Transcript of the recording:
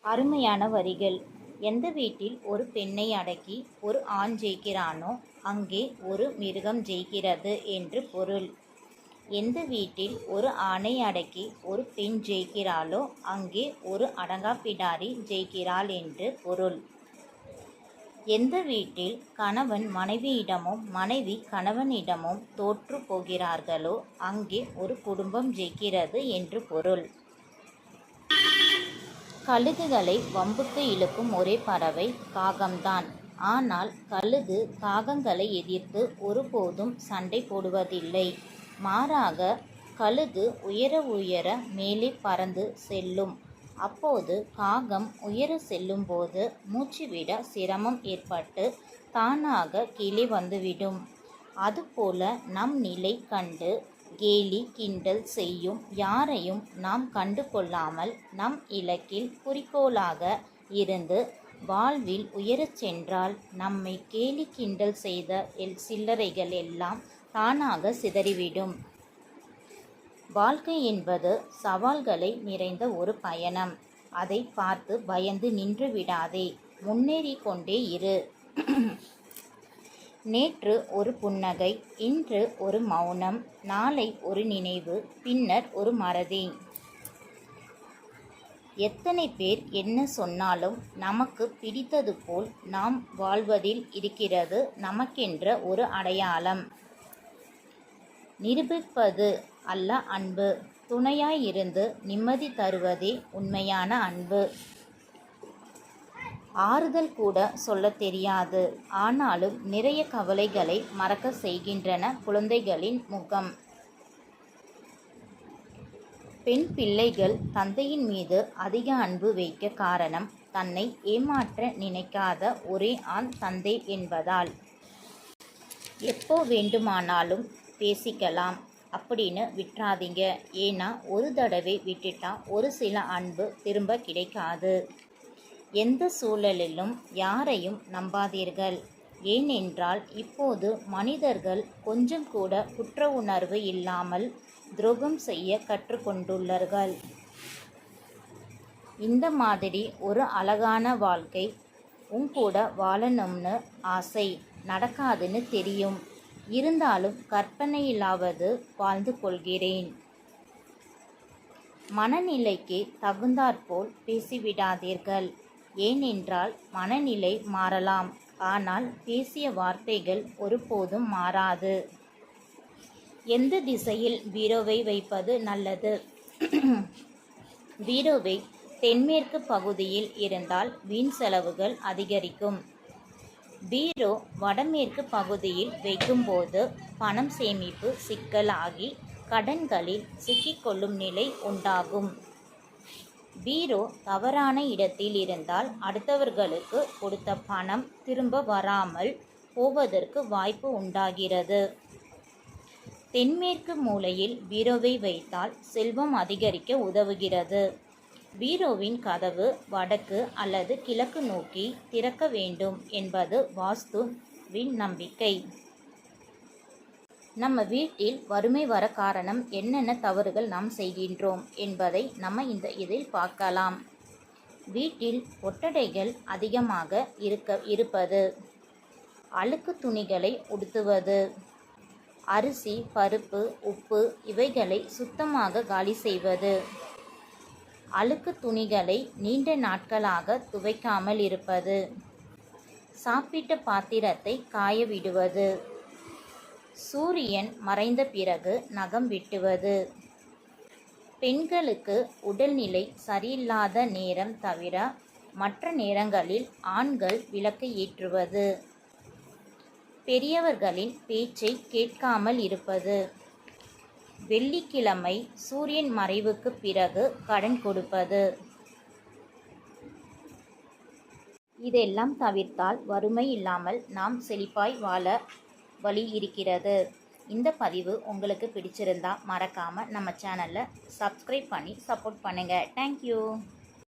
அருமையான வரிகள். எந்த வீட்டில் ஒரு பெண்ணை அடக்கி ஒரு ஆண் ஜெயிக்கிறானோ அங்கே ஒரு மிருகம் ஜெயிக்கிறது என்று பொருள். எந்த வீட்டில் ஒரு ஆணை அடக்கி ஒரு பெண் ஜெயிக்கிறாளோ அங்கே ஒரு அடங்காப்பிடாரி ஜெயிக்கிறாள் என்று பொருள். எந்த வீட்டில் கணவன் மனைவியிடமும் மனைவி கணவனிடமும் தோற்று போகிறார்களோ அங்கே ஒரு குடும்பம் ஜெயிக்கிறது என்று பொருள். கழுகுகளை வம்புக்கு இழுக்கும் ஒரே பறவை காகம்தான். ஆனால் கழுகு காகங்களை எதிர்த்து ஒருபோதும் சண்டை போடுவதில்லை. மாறாக கழுகு உயர உயர மேலே பறந்து செல்லும். அப்போது காகம் உயர செல்லும்போது மூச்சுவிட சிரமம் ஏற்பட்டு தானாக கீழே வந்துவிடும். அதுபோல நம் நிலை கண்டு கேலி கிண்டல் செய்யும் யாரையும் நாம் கண்டு கொள்ளாமல் நம் இலக்கில் குறிக்கோளாக இருந்து வாழ்வில் உயரச் சென்றால் நம்மை கேலி கிண்டல் செய்த சில்லறைகள் எல்லாம் தானாக சிதறிவிடும். வாழ்க்கை என்பது சவால்களை நிறைந்த ஒரு பயணம். அதை பார்த்து பயந்து நின்று விடாதே, முன்னேறி கொண்டே இரு. நேற்று ஒரு புன்னகை, இன்று ஒரு மௌனம், நாளை ஒரு நினைவு, பின்னர் ஒரு மறதி. எத்தனை பேர் என்ன சொன்னாலும் நமக்கு பிடித்தது போல் நாம் வாழ்வதில் இருக்கிறது நமக்கென்ற ஒரு அடையாளம். நிரூபிப்பது அல்ல அன்பு, துணையாயிருந்து நிம்மதி தருவதே உண்மையான அன்பு. ஆறுதல் கூட சொல்ல தெரியாது, ஆனாலும் நிறைய கவலைகளை மறக்க செய்கின்றன குழந்தைகளின் முகம். பெண் பிள்ளைகள் தந்தையின் மீது அதிக அன்பு வைக்க காரணம் தன்னை ஏமாற்ற நினைக்காத ஒரே ஆண் தந்தை என்பதால். எப்போ வேண்டுமானாலும் பேசிக்கலாம் அப்படின்னு விட்டுறாதீங்க. ஏன்னா ஒரு தடவை விட்டுட்டா ஒரு சில அன்பு திரும்ப கிடைக்காது. எந்த சூழலிலும் யாரையும் நம்பாதீர்கள். ஏனென்றால் இப்போது மனிதர்கள் கொஞ்சம் கூட குற்ற உணர்வு இல்லாமல் துரோகம் செய்ய கற்றுக்கொண்டுள்ளார்கள். இந்த மாதிரி ஒரு அழகான வாழ்க்கை உங்கூட வாழணும்னு ஆசை, நடக்காதுன்னு தெரியும். இருந்தாலும் கற்பனையிலாவது வாழ்ந்து கொள்கிறேன். மனநிலைக்கு தகுந்தாற்போல் பேசிவிடாதீர்கள். ஏனென்றால் மனநிலை மாறலாம், ஆனால் பேசிய வார்த்தைகள் ஒருபோதும் மாறாது. எந்த திசையில் பீரோவை வைப்பது நல்லது? பீரோவை தென்மேற்கு பகுதியில் இருந்தால் வீண் செலவுகள் அதிகரிக்கும். பீரோ வடமேற்கு பகுதியில் வைக்கும்போது பணம் சேமிப்பு சிக்கலாகி கடன்களில் சிக்கிக்கொள்ளும் நிலை உண்டாகும். பீரோ தவறான இடத்தில் இருந்தால் அடுத்தவர்களுக்கு கொடுத்த பணம் திரும்ப வராமல் போவதற்கு வாய்ப்பு உண்டாகிறது. தென்மேற்கு மூலையில் பீரோவை வைத்தால் செல்வம் அதிகரிக்க உதவுகிறது. பீரோவின் கதவு வடக்கு அல்லது கிழக்கு நோக்கி திறக்க வேண்டும் என்பது வாஸ்துவின் நம்பிக்கை. நம்ம வீட்டில் வறுமை வர காரணம் என்னென்ன தவறுகள் நாம் செய்கின்றோம் என்பதை நம்ம இந்த இதில் பார்க்கலாம். வீட்டில் ஒட்டடைகள் அதிகமாக இருப்பது, அழுக்கு துணிகளை உடுத்துவது, அரிசி பருப்பு உப்பு இவைகளை சுத்தமாக காலி செய்வது, அழுக்கு துணிகளை நீண்ட நாட்களாக துவைக்காமல் இருப்பது, சாப்பிட்ட பாத்திரத்தை காய விடுவது, சூரியன் மறைந்த பிறகு நகம் வெட்டுவது, பெண்களுக்கு உடல்நிலை சரியில்லாத நேரம் தவிர மற்ற நேரங்களில் ஆண்கள் விளக்கு ஏற்றுவது, பெரியவர்களின் பேச்சை கேட்காமல் இருப்பது, வெள்ளிக்கிழமை சூரியன் மறைவுக்கு பிறகு கடன் கொடுப்பது. இதெல்லாம் தவிர்த்தால் வறுமை இல்லாமல் நாம் செழிப்பாய் வாழ வழி இருக்கிறது. இந்த பதிவு உங்களுக்கு பிடிச்சிருந்தா மறக்காமல் நம்ம சேனலை சப்ஸ்கிரைப் பண்ணி சப்போர்ட் பண்ணுங்கள். தேங்க்யூ.